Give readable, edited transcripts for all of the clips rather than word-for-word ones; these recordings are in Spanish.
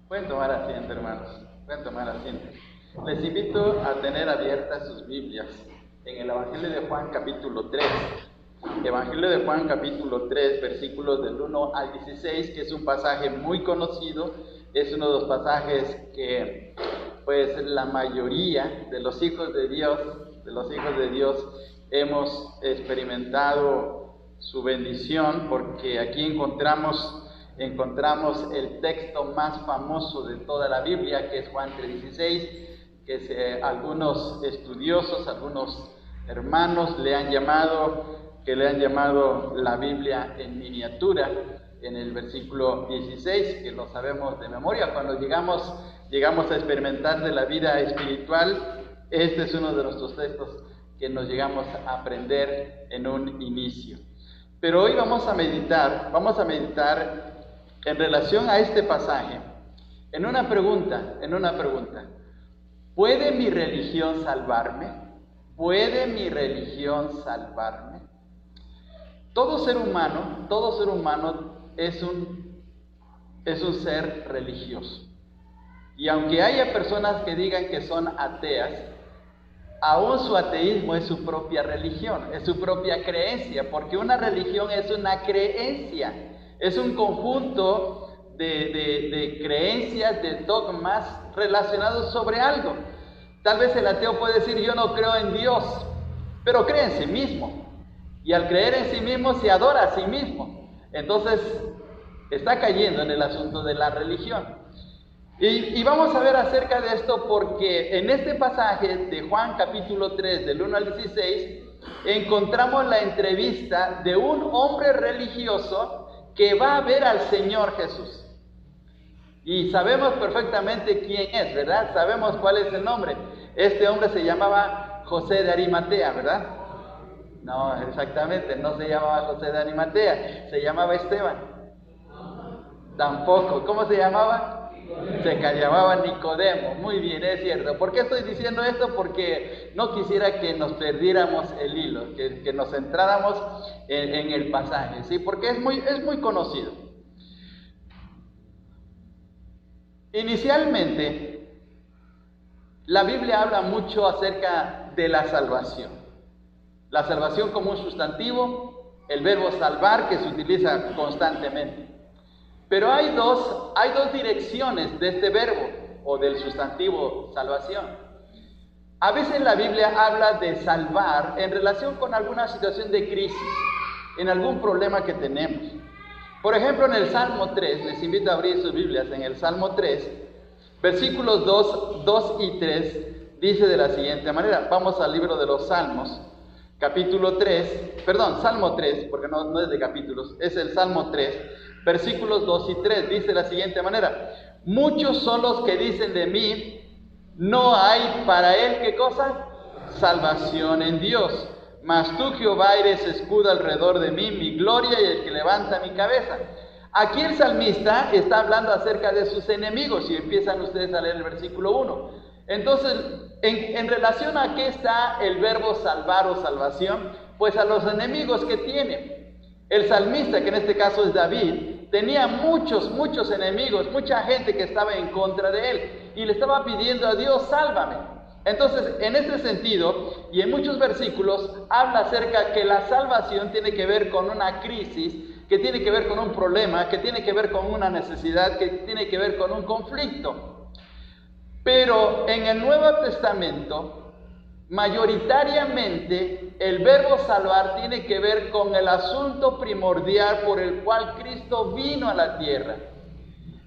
Pueden tomar asiento, hermanos. Pueden tomar asiento. Les invito a tener abiertas sus Biblias en el Evangelio de Juan capítulo 3. Evangelio de Juan capítulo 3, versículos del 1 al 16, que es un pasaje muy conocido. Es uno de los pasajes que pues la mayoría de los hijos de Dios, hemos experimentado su bendición, porque aquí encontramos el texto más famoso de toda la Biblia, que es Juan 3:16, que algunos estudiosos, algunos hermanos le han llamado la Biblia en miniatura, en el versículo 16, que lo sabemos de memoria. Cuando llegamos a experimentar de la vida espiritual, este es uno de nuestros textos que nos llegamos a aprender en un inicio. Pero hoy vamos a meditar en relación a este pasaje, en una pregunta. ¿Puede mi religión salvarme? ¿Puede mi religión salvarme? Todo ser humano es un ser religioso. Y aunque haya personas que digan que son ateas, aún su ateísmo es su propia religión, es su propia creencia, porque una religión es una creencia, es un conjunto de creencias, de dogmas relacionados sobre algo. Tal vez el ateo puede decir: yo no creo en Dios, pero cree en sí mismo. Y al creer en sí mismo se adora a sí mismo. Entonces está cayendo en el asunto de la religión. Y vamos a ver acerca de esto, porque en este pasaje de Juan capítulo 3, del 1 al 16, encontramos la entrevista de un hombre religioso que va a ver al Señor Jesús. Y sabemos perfectamente quién es, ¿verdad? Sabemos cuál es el nombre. Este hombre se llamaba José de Arimatea, ¿verdad? No, exactamente, no se llamaba José de Arimatea, se llamaba Esteban. Tampoco. ¿Cómo se llamaba? Se llamaba Nicodemo. Muy bien, es cierto. ¿Por qué estoy diciendo esto? Porque no quisiera que nos perdiéramos el hilo, que nos centráramos en el pasaje, ¿sí? Porque es muy conocido. Inicialmente, la Biblia habla mucho acerca de la salvación. La salvación como un sustantivo, el verbo salvar, que se utiliza constantemente. Pero hay dos direcciones de este verbo o del sustantivo salvación. A veces la Biblia habla de salvar en relación con alguna situación de crisis, en algún problema que tenemos. Por ejemplo, en el Salmo 3, les invito a abrir sus Biblias, en el Salmo 3, versículos 2 y 3, dice de la siguiente manera. Vamos al libro de los Salmos, Salmo 3, porque no es de capítulos, es el Salmo 3, versículos 2 y 3, dice de la siguiente manera: muchos son los que dicen de mí, no hay para él, ¿qué cosa? Salvación en Dios. Mas tú, Jehová, eres escudo alrededor de mí, mi gloria y el que levanta mi cabeza. Aquí el salmista está hablando acerca de sus enemigos, y empiezan ustedes a leer el versículo 1. Entonces, en relación a qué está el verbo salvar o salvación, pues a los enemigos que tiene. El salmista, que en este caso es David, tenía muchos enemigos, mucha gente que estaba en contra de él, y le estaba pidiendo a Dios: sálvame. Entonces, en este sentido, y en muchos versículos, habla acerca que la salvación tiene que ver con una crisis, que tiene que ver con un problema, que tiene que ver con una necesidad, que tiene que ver con un conflicto. Pero en el Nuevo Testamento, mayoritariamente, el verbo salvar tiene que ver con el asunto primordial por el cual Cristo vino a la tierra.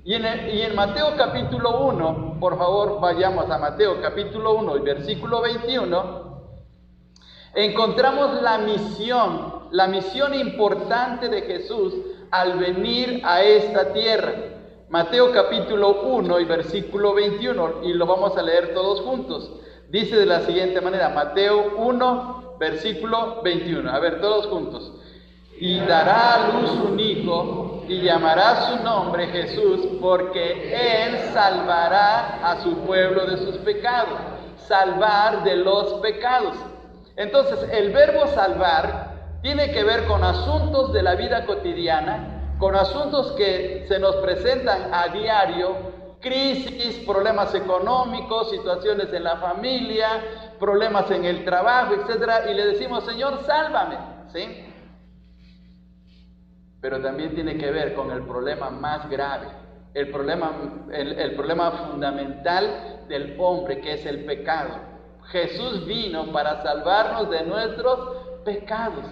Y en Mateo capítulo 1, por favor vayamos a Mateo capítulo 1 y versículo 21, encontramos la misión importante de Jesús al venir a esta tierra. Mateo capítulo 1 y versículo 21, y lo vamos a leer todos juntos. Dice de la siguiente manera, Mateo 1, versículo 21. A ver, todos juntos. Y dará a luz un hijo, y llamará su nombre Jesús, porque él salvará a su pueblo de sus pecados. Salvar de los pecados. Entonces, el verbo salvar tiene que ver con asuntos de la vida cotidiana, con asuntos que se nos presentan a diario, crisis, problemas económicos, situaciones en la familia, problemas en el trabajo, etc. Y le decimos, Señor, sálvame, ¿sí? Pero también tiene que ver con el problema más grave, el problema fundamental del hombre, que es el pecado. Jesús vino para salvarnos de nuestros pecados.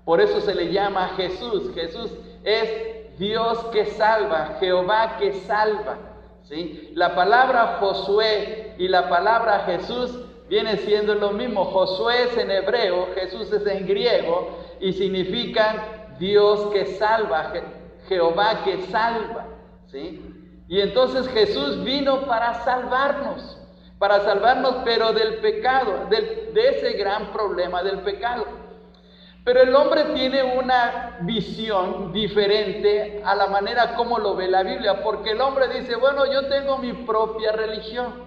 Por eso se le llama Jesús. Jesús es Dios que salva, Jehová que salva, ¿sí? La palabra Josué y la palabra Jesús viene siendo lo mismo. Josué es en hebreo, Jesús es en griego y significan Dios que salva, Jehová que salva, ¿sí? Y entonces Jesús vino para salvarnos, pero del pecado, de ese gran problema del pecado. Pero el hombre tiene una visión diferente a la manera como lo ve la Biblia, porque el hombre dice, bueno, yo tengo mi propia religión,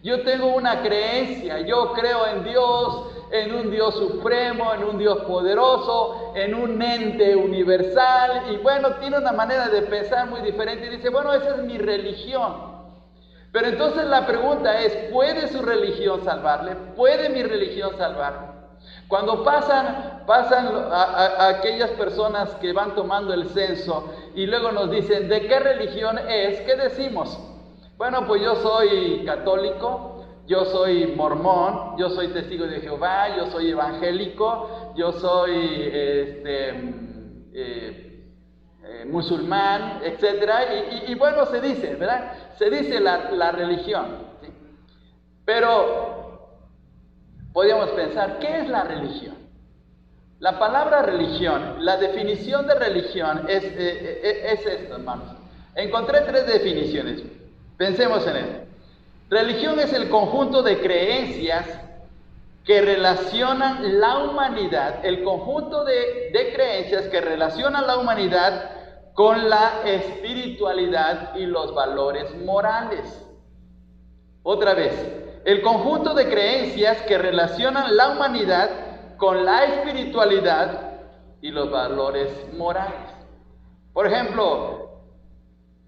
yo tengo una creencia, yo creo en Dios, en un Dios supremo, en un Dios poderoso, en un ente universal, y bueno, tiene una manera de pensar muy diferente y dice, bueno, esa es mi religión. Pero entonces la pregunta es, ¿puede su religión salvarle? ¿Puede mi religión salvarle? Cuando pasan a aquellas personas que van tomando el censo y luego nos dicen, ¿de qué religión es? ¿Qué decimos? Bueno, pues yo soy católico, yo soy mormón, yo soy testigo de Jehová, yo soy evangélico, yo soy musulmán, etc. Y bueno, se dice, ¿verdad? Se dice la religión, ¿sí? Pero podríamos pensar, ¿qué es la religión? La palabra religión, la definición de religión es esto, hermanos. Encontré 3 definiciones. Pensemos en esto. Religión es el conjunto de creencias que relacionan la humanidad, el conjunto de creencias que relacionan la humanidad con la espiritualidad y los valores morales. Otra vez, el conjunto de creencias que relacionan la humanidad con la espiritualidad y los valores morales. Por ejemplo,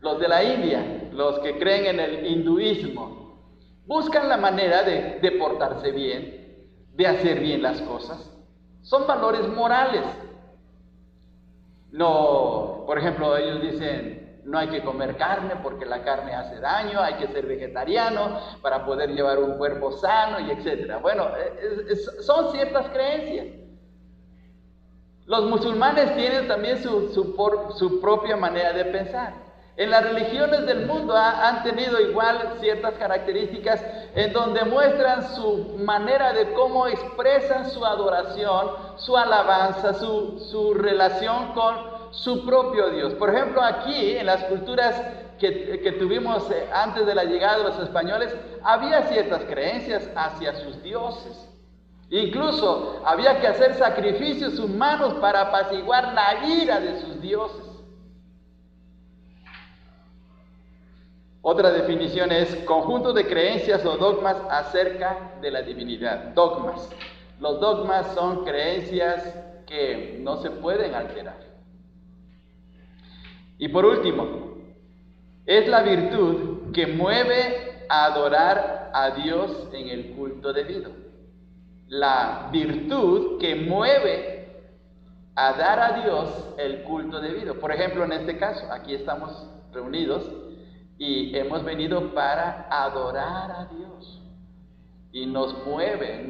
los de la India, los que creen en el hinduismo, buscan la manera de portarse bien, de hacer bien las cosas. Son valores morales. No, por ejemplo, ellos dicen, no hay que comer carne porque la carne hace daño, hay que ser vegetariano para poder llevar un cuerpo sano y etcétera. Bueno, son ciertas creencias. Los musulmanes tienen también su propia manera de pensar. En las religiones del mundo han tenido igual ciertas características en donde muestran su manera de cómo expresan su adoración, su alabanza, su relación con su propio Dios. Por ejemplo, aquí en las culturas que tuvimos antes de la llegada de los españoles, había ciertas creencias hacia sus dioses. Incluso había que hacer sacrificios humanos para apaciguar la ira de sus dioses. Otra definición es conjunto de creencias o dogmas acerca de la divinidad. Dogmas. Los dogmas son creencias que no se pueden alterar. Y por último, es la virtud que mueve a adorar a Dios en el culto debido. La virtud que mueve a dar a Dios el culto debido. Por ejemplo, en este caso, aquí estamos reunidos y hemos venido para adorar a Dios. Y nos mueve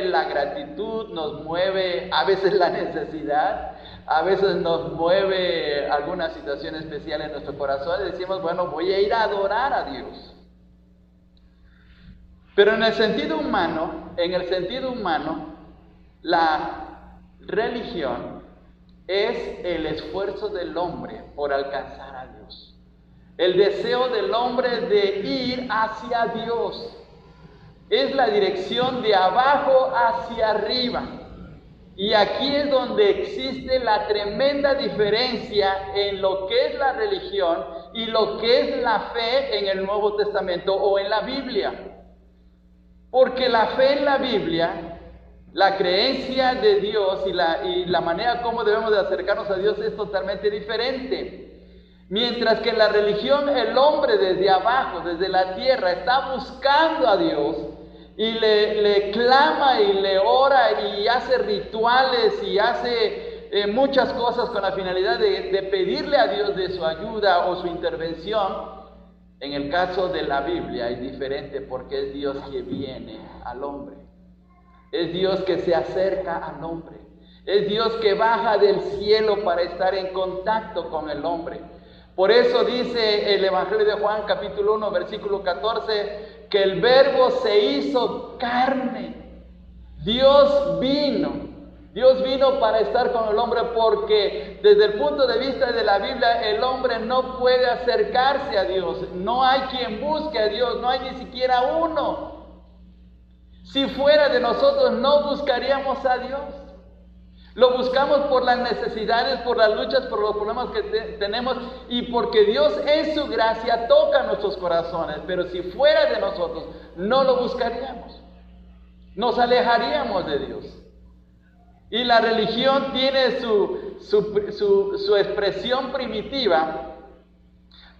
la gratitud, nos mueve a veces la necesidad, a veces nos mueve alguna situación especial en nuestro corazón y decimos, bueno, voy a ir a adorar a Dios. Pero en el sentido humano, la religión es el esfuerzo del hombre por alcanzar a Dios. El deseo del hombre de ir hacia Dios. Es la dirección de abajo hacia arriba. Y aquí es donde existe la tremenda diferencia en lo que es la religión y lo que es la fe en el Nuevo Testamento o en la Biblia. Porque la fe en la Biblia, la creencia de Dios y la manera como debemos de acercarnos a Dios es totalmente diferente. Mientras que en la religión el hombre desde abajo, desde la tierra, está buscando a Dios y le clama y le ora y hace rituales y hace muchas cosas con la finalidad de pedirle a Dios de su ayuda o su intervención. En el caso de la Biblia es diferente porque es Dios que viene al hombre. Es Dios que se acerca al hombre. Es Dios que baja del cielo para estar en contacto con el hombre. Por eso dice el Evangelio de Juan capítulo 1 versículo 14 que el Verbo se hizo carne. Dios vino para estar con el hombre porque desde el punto de vista de la Biblia el hombre no puede acercarse a Dios. No hay quien busque a Dios, no hay ni siquiera uno. Si fuera de nosotros no buscaríamos a Dios. Lo buscamos por las necesidades, por las luchas, por los problemas que tenemos y porque Dios en su gracia toca nuestros corazones. Pero si fuera de nosotros, no lo buscaríamos. Nos alejaríamos de Dios. Y la religión tiene su expresión primitiva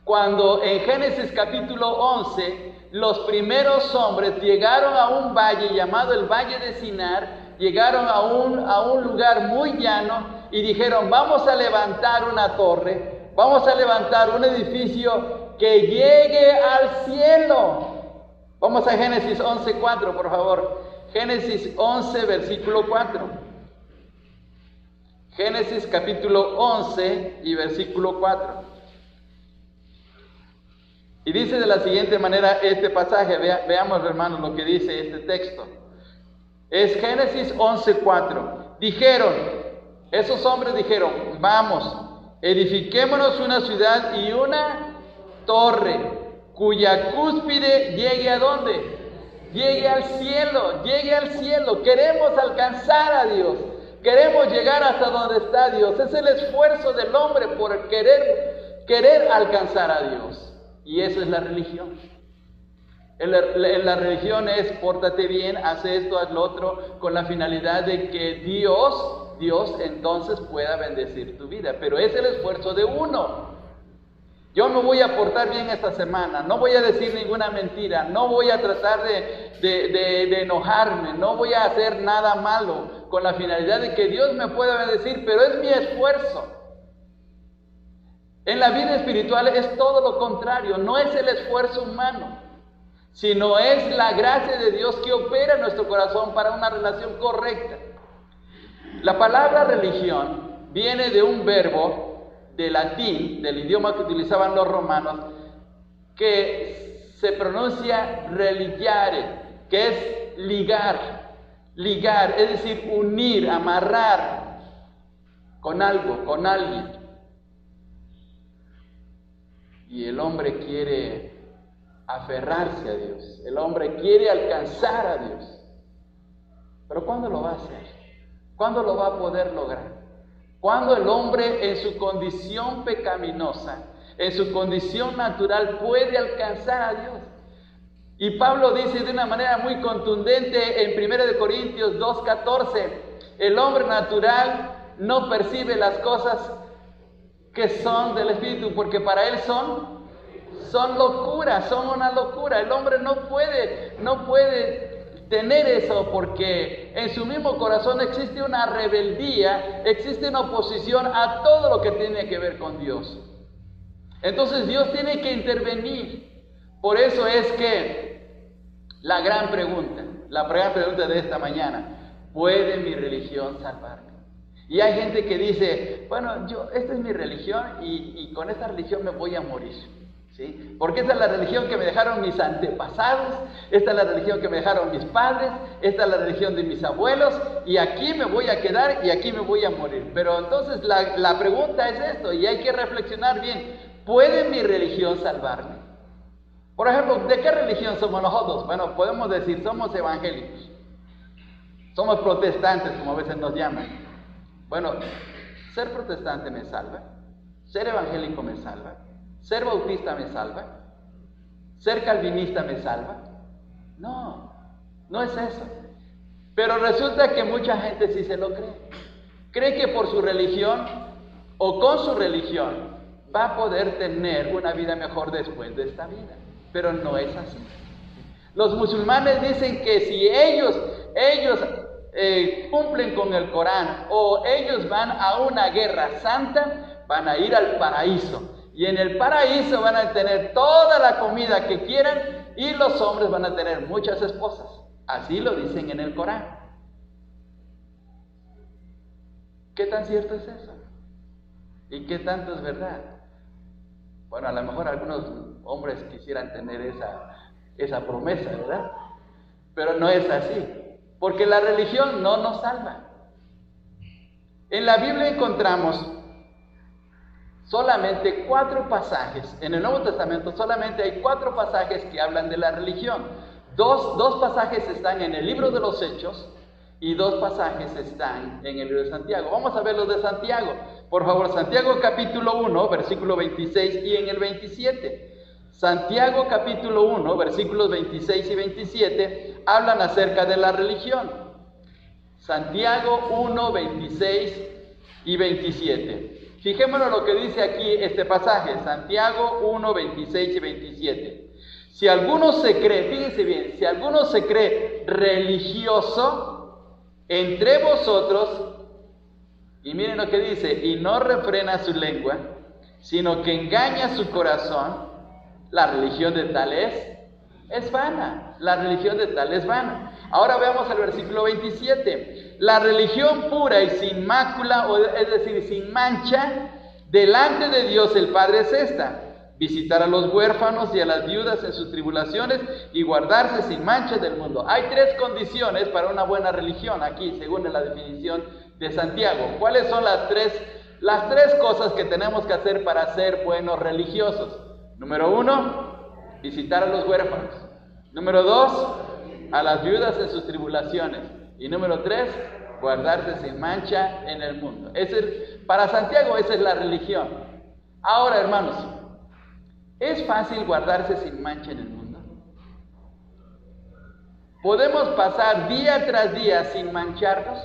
cuando en Génesis capítulo 11 los primeros hombres llegaron a un valle llamado el Valle de Sinar. Llegaron a un lugar muy llano y dijeron, vamos a levantar una torre, vamos a levantar un edificio que llegue al cielo. Vamos a Génesis 11:4, por favor. Génesis 11, versículo 4. Génesis capítulo 11 y versículo 4. Y dice de la siguiente manera este pasaje, veamos hermanos lo que dice este texto. Es Génesis 11:4. Esos hombres dijeron, vamos, edifiquémonos una ciudad y una torre, cuya cúspide llegue ¿a dónde? Llegue al cielo, llegue al cielo. Queremos alcanzar a Dios, queremos llegar hasta donde está Dios. Es el esfuerzo del hombre por querer alcanzar a Dios. Y eso es la religión. La religión es pórtate bien, haz esto, haz lo otro, con la finalidad de que Dios entonces pueda bendecir tu vida. Pero es el esfuerzo de uno. Yo me voy a portar bien esta semana, no voy a decir ninguna mentira, no voy a tratar de enojarme, no voy a hacer nada malo, con la finalidad de que Dios me pueda bendecir, pero es mi esfuerzo. En la vida espiritual es todo lo contrario, no es el esfuerzo humano, sino es la gracia de Dios que opera en nuestro corazón para una relación correcta. La palabra religión viene de un verbo de latín, del idioma que utilizaban los romanos, que se pronuncia religiare, que es ligar, es decir, unir, amarrar con algo, con alguien. Y el hombre quiere aferrarse a Dios, el hombre quiere alcanzar a Dios. Pero ¿cuándo lo va a hacer? ¿Cuándo lo va a poder lograr? Cuando el hombre en su condición pecaminosa, en su condición natural, puede alcanzar a Dios. Y Pablo dice de una manera muy contundente en 1 Corintios 2:14, el hombre natural no percibe las cosas que son del Espíritu, porque para él son locuras, son una locura. El hombre no puede tener eso porque en su mismo corazón existe una rebeldía, existe una oposición a todo lo que tiene que ver con Dios. Entonces Dios tiene que intervenir. Por eso es que la gran pregunta de esta mañana, ¿puede mi religión salvarme? Y hay gente que dice, bueno, esta es mi religión y con esta religión me voy a morir, ¿sí? Porque esta es la religión que me dejaron mis antepasados, esta es la religión que me dejaron mis padres, esta es la religión de mis abuelos, y aquí me voy a quedar y aquí me voy a morir. Pero entonces la pregunta es esto, y hay que reflexionar bien, ¿puede mi religión salvarme? Por ejemplo, ¿de qué religión somos nosotros? Bueno, podemos decir, somos evangélicos, somos protestantes, como a veces nos llaman. Bueno, ser protestante me salva, ser evangélico me salva, ser bautista me salva, ser calvinista me salva. No es eso. Pero resulta que mucha gente sí se lo cree. Cree que por su religión o con su religión va a poder tener una vida mejor después de esta vida. Pero no es así. Los musulmanes dicen que si ellos cumplen con el Corán o ellos van a una guerra santa, van a ir al paraíso. Y en el paraíso van a tener toda la comida que quieran y los hombres van a tener muchas esposas. Así lo dicen en el Corán. ¿Qué tan cierto es eso? ¿Y qué tanto es verdad? Bueno, a lo mejor algunos hombres quisieran tener esa promesa, ¿verdad? Pero no es así, porque la religión no nos salva. En la Biblia encontramos solamente 4 pasajes. En el Nuevo Testamento solamente hay 4 pasajes que hablan de la religión. Dos pasajes están en el libro de los Hechos y 2 pasajes están en el libro de Santiago. Vamos a ver los de Santiago. Por favor, Santiago capítulo 1, versículo 26 y en el 27. Santiago capítulo 1, versículos 26 y 27 hablan acerca de la religión. Santiago 1, 26 y 27. Fijémonos lo que dice aquí este pasaje, Santiago 1, 26 y 27. Si alguno se cree, fíjense bien, si alguno se cree religioso entre vosotros, y miren lo que dice, y no refrena su lengua, sino que engaña su corazón, la religión de tal es vana. La religión de tal es vana. Ahora veamos el versículo 27. La religión pura y sin mácula, es decir, sin mancha, delante de Dios el Padre es esta: visitar a los huérfanos y a las viudas en sus tribulaciones y guardarse sin mancha del mundo. Hay 3 condiciones para una buena religión aquí, según la definición de Santiago. ¿Cuáles son las tres cosas que tenemos que hacer para ser buenos religiosos? Número 1, visitar a los huérfanos. Número 2, a las viudas en sus tribulaciones. Y número 3, guardarse sin mancha en el mundo. Para Santiago esa es la religión. Ahora, hermanos, ¿es fácil guardarse sin mancha en el mundo? ¿Podemos pasar día tras día sin mancharnos?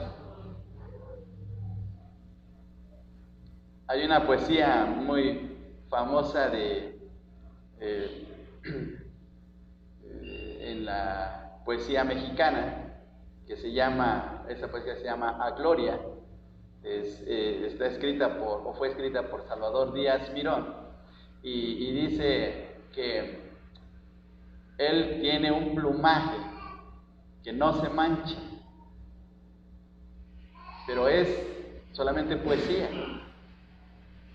Hay una poesía muy famosa en la poesía mexicana que esa poesía se llama A Gloria. Fue escrita por Salvador Díaz Mirón y dice que él tiene un plumaje que no se mancha, pero es solamente poesía,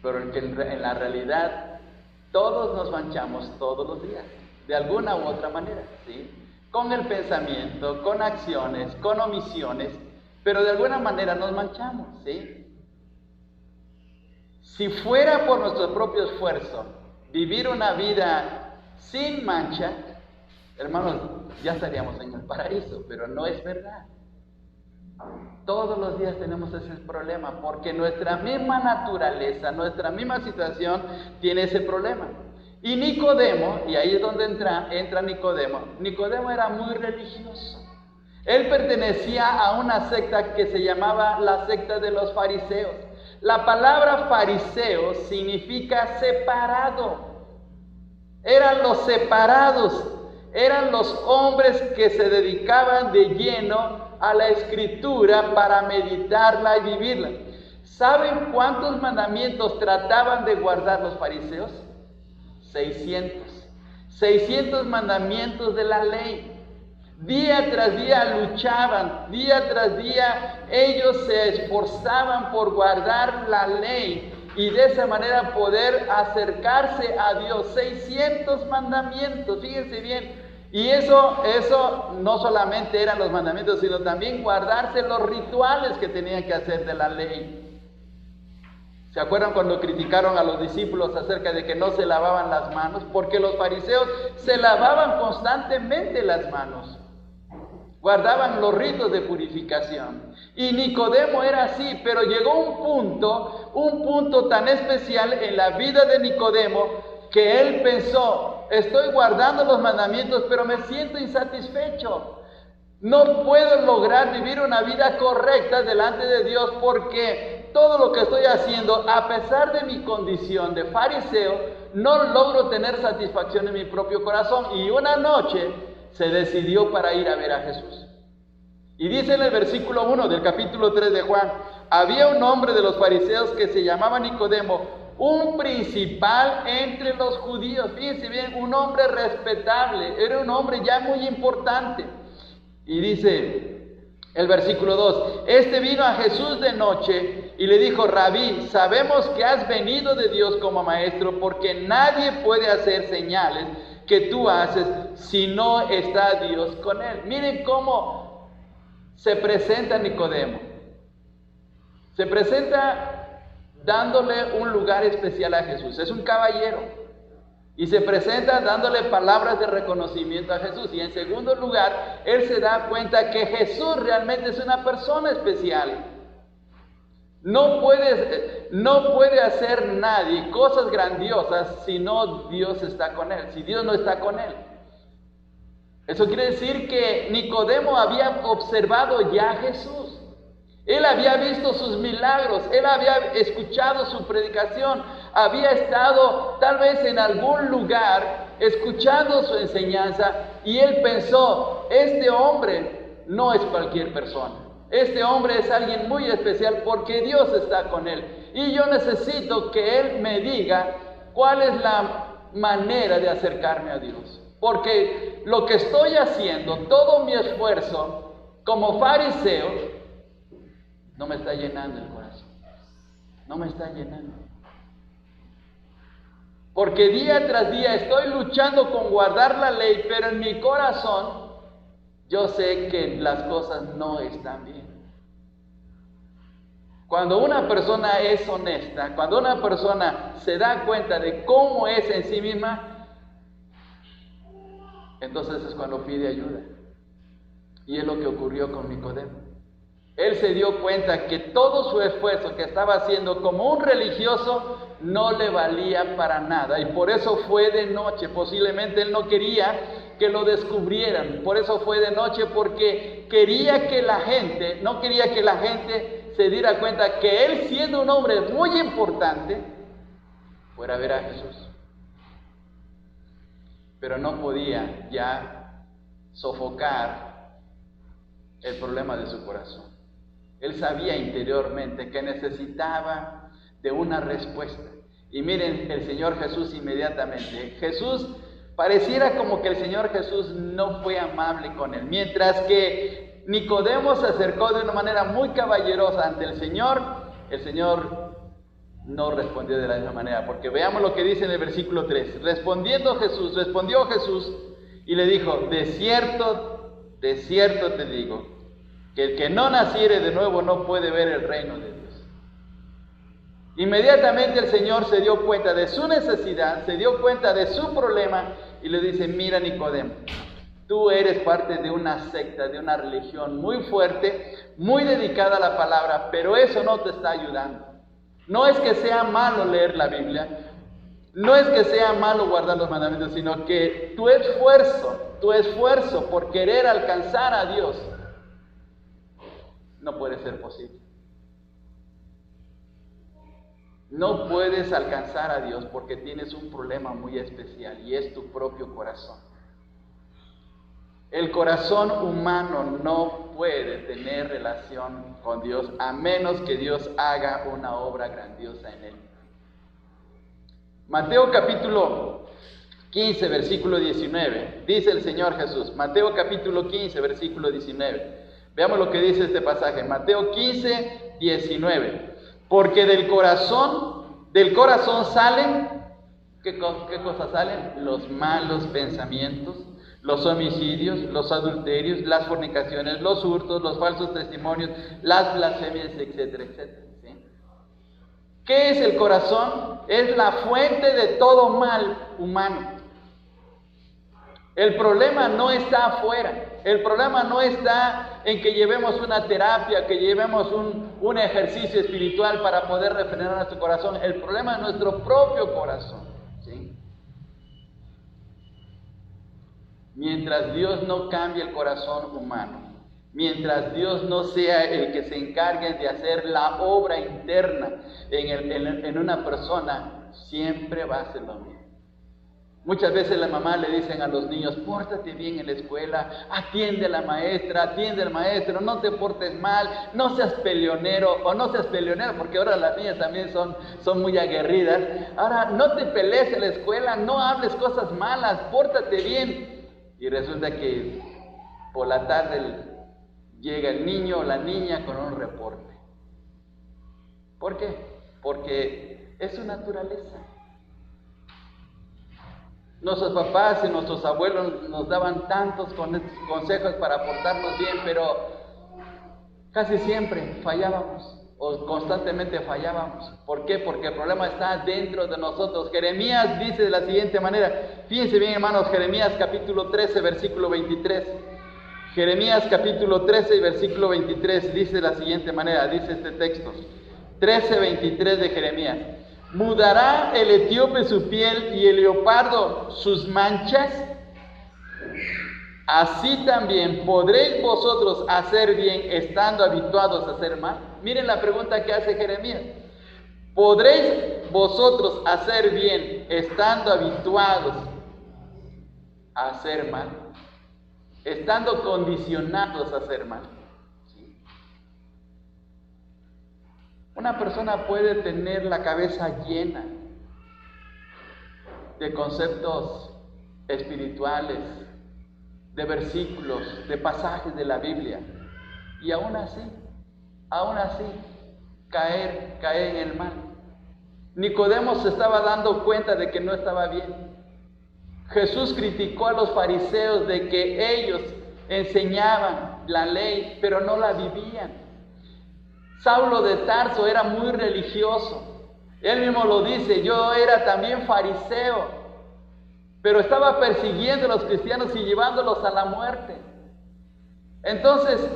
pero que en la realidad todos nos manchamos todos los días, de alguna u otra manera, ¿sí? Con el pensamiento, con acciones, con omisiones, pero de alguna manera nos manchamos, ¿sí? Si fuera por nuestro propio esfuerzo vivir una vida sin mancha, hermanos, ya estaríamos en el paraíso, pero no es verdad. Todos los días tenemos ese problema, porque nuestra misma naturaleza, nuestra misma situación tiene ese problema. Y Nicodemo, y ahí es donde entra Nicodemo. Nicodemo era muy religioso. Él pertenecía a una secta que se llamaba la secta de los fariseos. La palabra fariseo significa separado. Eran los separados, eran los hombres que se dedicaban de lleno a la escritura para meditarla y vivirla. ¿Saben cuántos mandamientos trataban de guardar los fariseos? 600 mandamientos de la ley. Día tras día luchaban, día tras día ellos se esforzaban por guardar la ley y de esa manera poder acercarse a Dios. 600 mandamientos, fíjense bien. Y eso no solamente eran los mandamientos, sino también guardarse los rituales que tenían que hacer de la ley. ¿Se acuerdan cuando criticaron a los discípulos acerca de que no se lavaban las manos? Porque los fariseos se lavaban constantemente las manos. Guardaban los ritos de purificación. Y Nicodemo era así, pero llegó un punto tan especial en la vida de Nicodemo que él pensó: estoy guardando los mandamientos, pero me siento insatisfecho. No puedo lograr vivir una vida correcta delante de Dios porque todo lo que estoy haciendo, a pesar de mi condición de fariseo, no logro tener satisfacción en mi propio corazón. Y una noche se decidió para ir a ver a Jesús. Y dice en el versículo 1 del capítulo 3 de Juan: había un hombre de los fariseos que se llamaba Nicodemo, un principal entre los judíos. Fíjense bien, un hombre respetable, era un hombre ya muy importante. Y dice el versículo 2: este vino a Jesús de noche y le dijo: Rabí, sabemos que has venido de Dios como maestro, porque nadie puede hacer señales que tú haces si no está Dios con él. Miren cómo se presenta Nicodemo. Se presenta dándole un lugar especial a Jesús. Es un caballero. Y se presenta dándole palabras de reconocimiento a Jesús. Y en segundo lugar, él se da cuenta que Jesús realmente es una persona especial. No puede hacer nadie cosas grandiosas si no Dios está con él, si Dios no está con él. Eso quiere decir que Nicodemo había observado ya a Jesús. Él había visto sus milagros, él había escuchado su predicación, había estado tal vez en algún lugar escuchando su enseñanza, y él pensó: este hombre no es cualquier persona, este hombre es alguien muy especial porque Dios está con él, y yo necesito que él me diga cuál es la manera de acercarme a Dios. Porque lo que estoy haciendo, todo mi esfuerzo como fariseo, no me está llenando el corazón. No me está llenando. Porque día tras día estoy luchando con guardar la ley, pero en mi corazón yo sé que las cosas no están bien. Cuando una persona es honesta, cuando una persona se da cuenta de cómo es en sí misma, entonces es cuando pide ayuda. Y es lo que ocurrió con Nicodemo. Él se dio cuenta que todo su esfuerzo que estaba haciendo como un religioso no le valía para nada. Y por eso fue de noche. Posiblemente él no quería que lo descubrieran. Por eso fue de noche, porque no quería que la gente se diera cuenta que él, siendo un hombre muy importante, fuera a ver a Jesús. Pero no podía ya sofocar el problema de su corazón. Él sabía interiormente que necesitaba de una respuesta. Y miren, el Señor Jesús inmediatamente, pareciera como que el Señor Jesús no fue amable con él. Mientras que Nicodemo se acercó de una manera muy caballerosa ante el Señor no respondió de la misma manera, porque veamos lo que dice en el versículo 3. Respondió Jesús y le dijo: de cierto te digo, que el que no naciere de nuevo no puede ver el reino de Dios. Inmediatamente el Señor se dio cuenta de su necesidad, se dio cuenta de su problema, y le dice: mira, Nicodemo, tú eres parte de una secta, de una religión muy fuerte, muy dedicada a la palabra, pero eso no te está ayudando. No es que sea malo leer la Biblia, no es que sea malo guardar los mandamientos, sino que tu esfuerzo por querer alcanzar a Dios no puede ser posible. No puedes alcanzar a Dios porque tienes un problema muy especial, y es tu propio corazón. El corazón humano no puede tener relación con Dios a menos que Dios haga una obra grandiosa en él. Mateo capítulo 15, versículo 19, dice el Señor Jesús. Mateo capítulo 15, versículo 19. Veamos lo que dice este pasaje. Mateo 15, 19. Porque del corazón salen, ¿qué cosas salen? Los malos pensamientos, los homicidios, los adulterios, las fornicaciones, los hurtos, los falsos testimonios, las blasfemias, etcétera, etcétera. ¿Sí? ¿Qué es el corazón? Es la fuente de todo mal humano. El problema no está afuera. El problema no está en que llevemos una terapia, que llevemos un ejercicio espiritual para poder refrenar nuestro corazón. El problema es nuestro propio corazón. ¿Sí? Mientras Dios no cambie el corazón humano, mientras Dios no sea el que se encargue de hacer la obra interna en una persona, siempre va a ser lo mismo. Muchas veces la mamá le dicen a los niños, pórtate bien en la escuela, atiende a la maestra, atiende al maestro, no te portes mal, no seas peleonero, o no seas peleonero, porque ahora las niñas también son muy aguerridas. Ahora, no te pelees en la escuela, no hables cosas malas, pórtate bien. Y resulta que por la tarde llega el niño o la niña con un reporte. ¿Por qué? Porque es su naturaleza. Nuestros papás y nuestros abuelos nos daban tantos consejos para portarnos bien, pero casi siempre fallábamos o constantemente fallábamos. ¿Por qué? Porque el problema está dentro de nosotros. Jeremías dice de la siguiente manera, fíjense bien hermanos, Jeremías capítulo 13, versículo 23. Jeremías capítulo 13, versículo 23 dice de la siguiente manera, dice este texto, 13:23 de Jeremías. ¿Mudará el etíope su piel y el leopardo sus manchas? Así también podréis vosotros hacer bien estando habituados a hacer mal. Miren la pregunta que hace Jeremías. ¿Podréis vosotros hacer bien estando habituados a hacer mal? Estando condicionados a hacer mal. Una persona puede tener la cabeza llena de conceptos espirituales, de versículos, de pasajes de la Biblia, y aún así, caer en el mal. Nicodemo se estaba dando cuenta de que no estaba bien. Jesús criticó a los fariseos de que ellos enseñaban la ley, pero no la vivían. Saulo de Tarso era muy religioso. Él mismo lo dice, yo era también fariseo, pero estaba persiguiendo a los cristianos y llevándolos a la muerte. Entonces,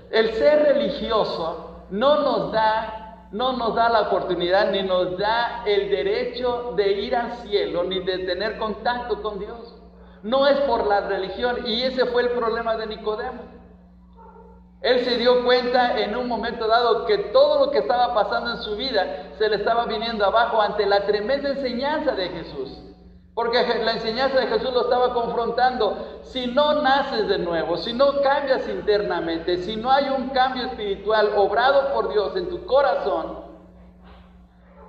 el ser religioso no nos da la oportunidad, ni nos da el derecho de ir al cielo, ni de tener contacto con Dios. No es por la religión, y ese fue el problema de Nicodemo. Él se dio cuenta en un momento dado que todo lo que estaba pasando en su vida se le estaba viniendo abajo ante la tremenda enseñanza de Jesús. Porque la enseñanza de Jesús lo estaba confrontando. Si no naces de nuevo, si no cambias internamente, si no hay un cambio espiritual obrado por Dios en tu corazón,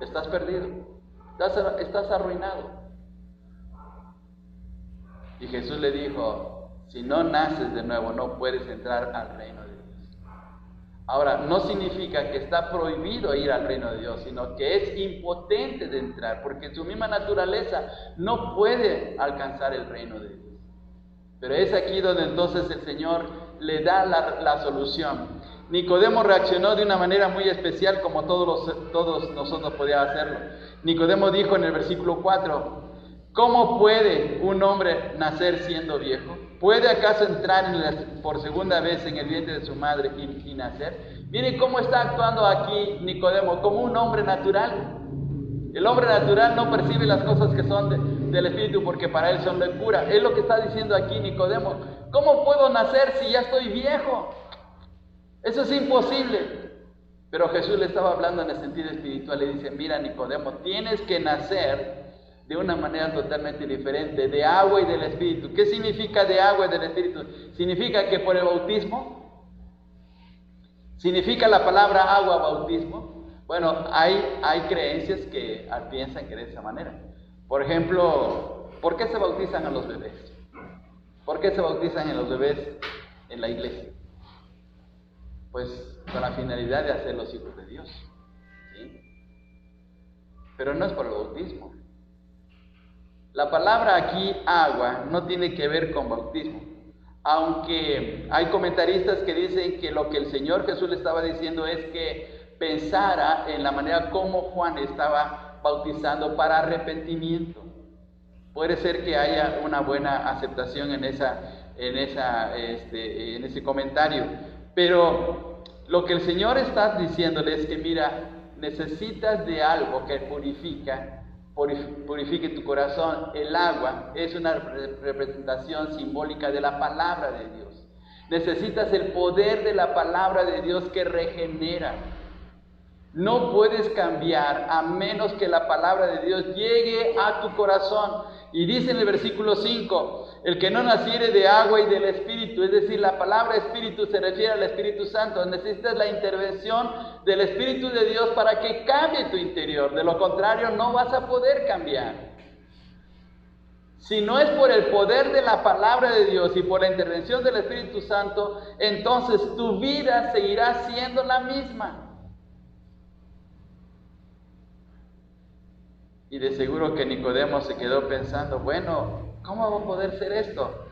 estás perdido, estás arruinado. Y Jesús le dijo, si no naces de nuevo, no puedes entrar al reino de Dios. Ahora, no significa que está prohibido ir al reino de Dios, sino que es impotente de entrar, porque su misma naturaleza no puede alcanzar el reino de Dios. Pero es aquí donde entonces el Señor le da la solución. Nicodemo reaccionó de una manera muy especial, como todos nosotros podíamos hacerlo. Nicodemo dijo en el versículo 4, ¿cómo puede un hombre nacer siendo viejo? ¿Puede acaso entrar por segunda vez en el vientre de su madre y nacer? Miren cómo está actuando aquí Nicodemo, como un hombre natural. El hombre natural no percibe las cosas que son del Espíritu porque para él son locura. Es lo que está diciendo aquí Nicodemo. ¿Cómo puedo nacer si ya estoy viejo? Eso es imposible. Pero Jesús le estaba hablando en el sentido espiritual. Le dice, mira Nicodemo, tienes que nacer de una manera totalmente diferente, de agua y del Espíritu. ¿Qué significa de agua y del Espíritu? ¿Significa que por el bautismo? ¿Significa la palabra agua bautismo? Bueno, hay creencias que piensan que de esa manera. Por ejemplo, ¿por qué se bautizan a los bebés? ¿Por qué se bautizan a los bebés en la iglesia? Pues con la finalidad de hacerlos hijos de Dios, ¿sí? Pero no es por el bautismo. La palabra aquí, agua, no tiene que ver con bautismo, aunque hay comentaristas que dicen que lo que el Señor Jesús le estaba diciendo es que pensara en la manera como Juan estaba bautizando para arrepentimiento. Puede ser que haya una buena aceptación en ese comentario, pero lo que el Señor está diciéndole es que mira, necesitas de algo que purifique tu corazón. El agua es una representación simbólica de la palabra de Dios. Necesitas el poder de la palabra de Dios que regenera. No puedes cambiar a menos que la palabra de Dios llegue a tu corazón. Y dice en el versículo 5, el que no naciere de agua y del Espíritu, es decir, la palabra Espíritu se refiere al Espíritu Santo. Necesitas la intervención del Espíritu de Dios para que cambie tu interior. De lo contrario, no vas a poder cambiar. Si no es por el poder de la palabra de Dios y por la intervención del Espíritu Santo, entonces tu vida seguirá siendo la misma. Y de seguro que Nicodemo se quedó pensando, bueno, ¿cómo va a poder ser esto?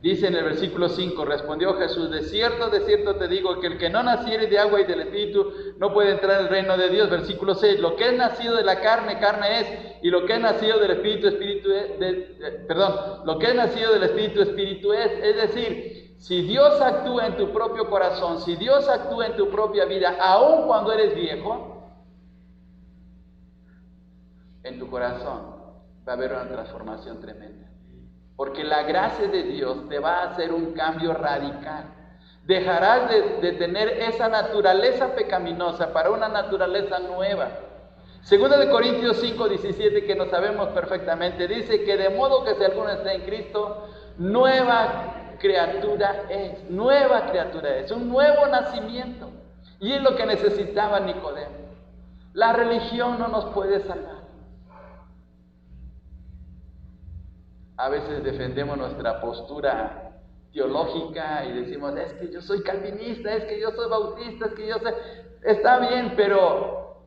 Dice en el versículo 5, respondió Jesús, de cierto te digo, que el que no naciere de agua y del Espíritu no puede entrar en el reino de Dios. Versículo 6, lo que es nacido de la carne, carne es, y lo que es nacido del Espíritu, Espíritu es, lo que es nacido del Espíritu, Espíritu es. Es decir, si Dios actúa en tu propio corazón, si Dios actúa en tu propia vida, aun cuando eres viejo, en tu corazón va a haber una transformación tremenda. Porque la gracia de Dios te va a hacer un cambio radical. Dejarás de tener esa naturaleza pecaminosa para una naturaleza nueva. Segunda de Corintios 5:17, que no sabemos perfectamente, dice que de modo que si alguno está en Cristo, nueva criatura es, un nuevo nacimiento. Y es lo que necesitaba Nicodemo. La religión no nos puede salvar. A veces defendemos nuestra postura teológica y decimos, es que yo soy calvinista, es que yo soy bautista, es que yo sé. Está bien, pero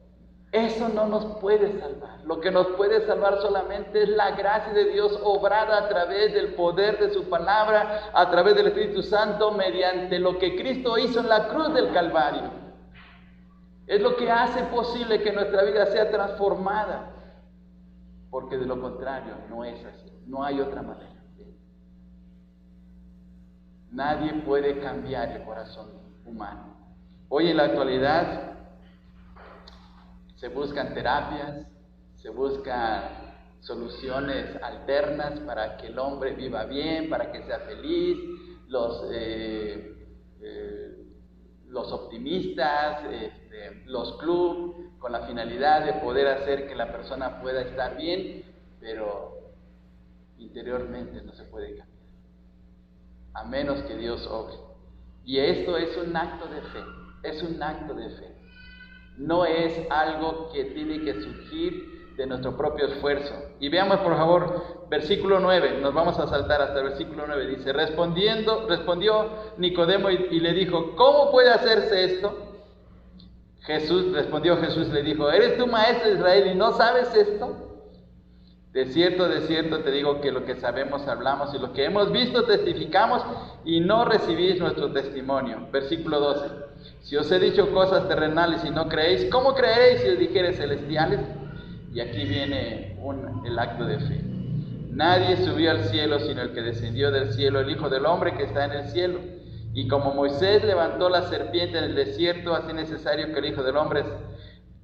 eso no nos puede salvar. Lo que nos puede salvar solamente es la gracia de Dios obrada a través del poder de su palabra, a través del Espíritu Santo, mediante lo que Cristo hizo en la cruz del Calvario. Es lo que hace posible que nuestra vida sea transformada, porque de lo contrario no es así. No hay otra manera. Nadie puede cambiar el corazón humano. Hoy en la actualidad se buscan terapias, se buscan soluciones alternas para que el hombre viva bien, para que sea feliz. Los optimistas, los clubs, con la finalidad de poder hacer que la persona pueda estar bien, pero interiormente no se puede cambiar, a menos que Dios obre. Y esto es un acto de fe, no es algo que tiene que surgir de nuestro propio esfuerzo. Y veamos por favor, versículo 9, nos vamos a saltar hasta el versículo 9, dice, respondió Nicodemo y le dijo, ¿cómo puede hacerse esto? Respondió Jesús, le dijo, ¿eres tú maestro de Israel y no sabes esto? De cierto te digo que lo que sabemos hablamos y lo que hemos visto testificamos y no recibís nuestro testimonio. Versículo 12. Si os he dicho cosas terrenales y no creéis, ¿cómo creeréis si os dijere celestiales? Y aquí viene el acto de fe. Nadie subió al cielo sino el que descendió del cielo, el Hijo del Hombre que está en el cielo. Y como Moisés levantó la serpiente en el desierto, así es necesario que el Hijo del Hombre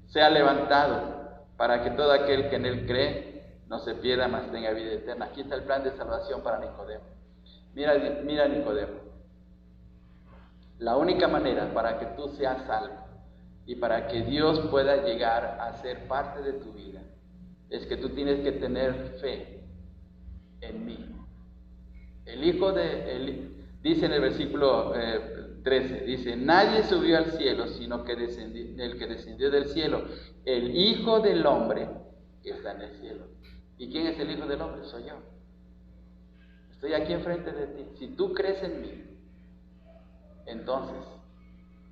sea levantado, para que todo aquel que en él cree no se pierda, mas tenga vida eterna. Aquí está el plan de salvación para Nicodemo. Mira Nicodemo. La única manera para que tú seas salvo y para que Dios pueda llegar a ser parte de tu vida es que tú tienes que tener fe en mí. Dice en el versículo 13, dice, nadie subió al cielo sino que el que descendió del cielo, el Hijo del Hombre que está en el cielo. ¿Y quién es el Hijo del Hombre? Soy yo. Estoy aquí enfrente de ti. Si tú crees en mí, entonces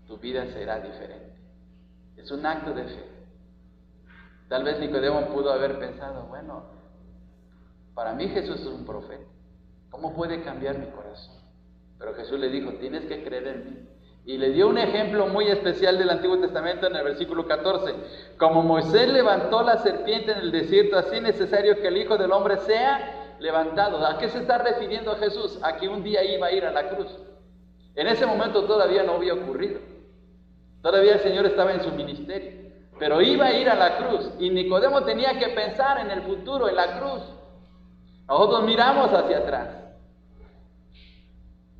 tu vida será diferente. Es un acto de fe. Tal vez Nicodemo pudo haber pensado, bueno, para mí Jesús es un profeta. ¿Cómo puede cambiar mi corazón? Pero Jesús le dijo, tienes que creer en mí. Y le dio un ejemplo muy especial del Antiguo Testamento en el versículo 14. Como Moisés levantó la serpiente en el desierto, así es necesario que el Hijo del Hombre sea levantado. ¿A qué se está refiriendo Jesús? A que un día iba a ir a la cruz. En ese momento todavía no había ocurrido. Todavía el Señor estaba en su ministerio. Pero iba a ir a la cruz. Y Nicodemo tenía que pensar en el futuro, en la cruz. Nosotros miramos hacia atrás.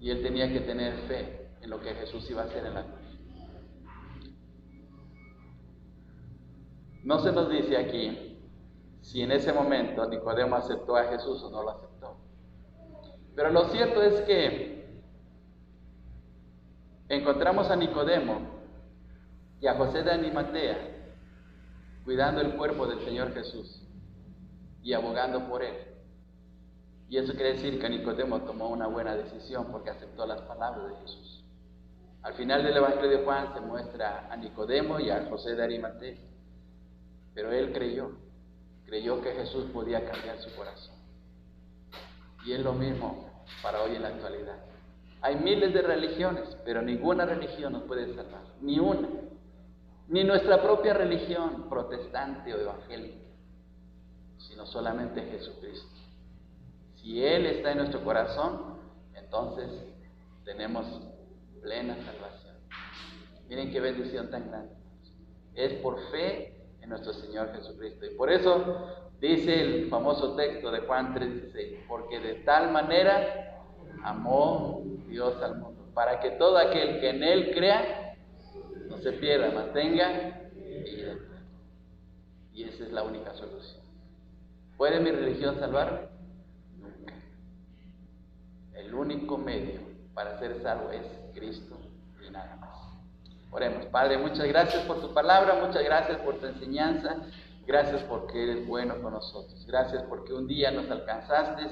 Y él tenía que tener fe en lo que Jesús iba a hacer en la cruz. No se nos dice aquí si en ese momento Nicodemo aceptó a Jesús o no lo aceptó. Pero lo cierto es que encontramos a Nicodemo y a José de Arimatea cuidando el cuerpo del Señor Jesús y abogando por él. Y eso quiere decir que Nicodemo tomó una buena decisión porque aceptó las palabras de Jesús. Al final del Evangelio de Juan se muestra a Nicodemo y a José de Arimatea, pero él creyó que Jesús podía cambiar su corazón. Y es lo mismo para hoy en la actualidad. Hay miles de religiones, pero ninguna religión nos puede salvar, ni una, ni nuestra propia religión protestante o evangélica, sino solamente Jesucristo. Si Él está en nuestro corazón, entonces tenemos plena salvación. Miren qué bendición tan grande. Es por fe en nuestro Señor Jesucristo. Y por eso dice el famoso texto de Juan 3:16, porque de tal manera amó Dios al mundo, para que todo aquel que en Él crea no se pierda, mas tenga vida eterna. Y esa es la única solución. ¿Puede mi religión salvarme? Nunca. El único medio para ser salvo es Cristo y nada más. Oremos. Padre, muchas gracias por tu palabra, muchas gracias por tu enseñanza, gracias porque eres bueno con nosotros, gracias porque un día nos alcanzaste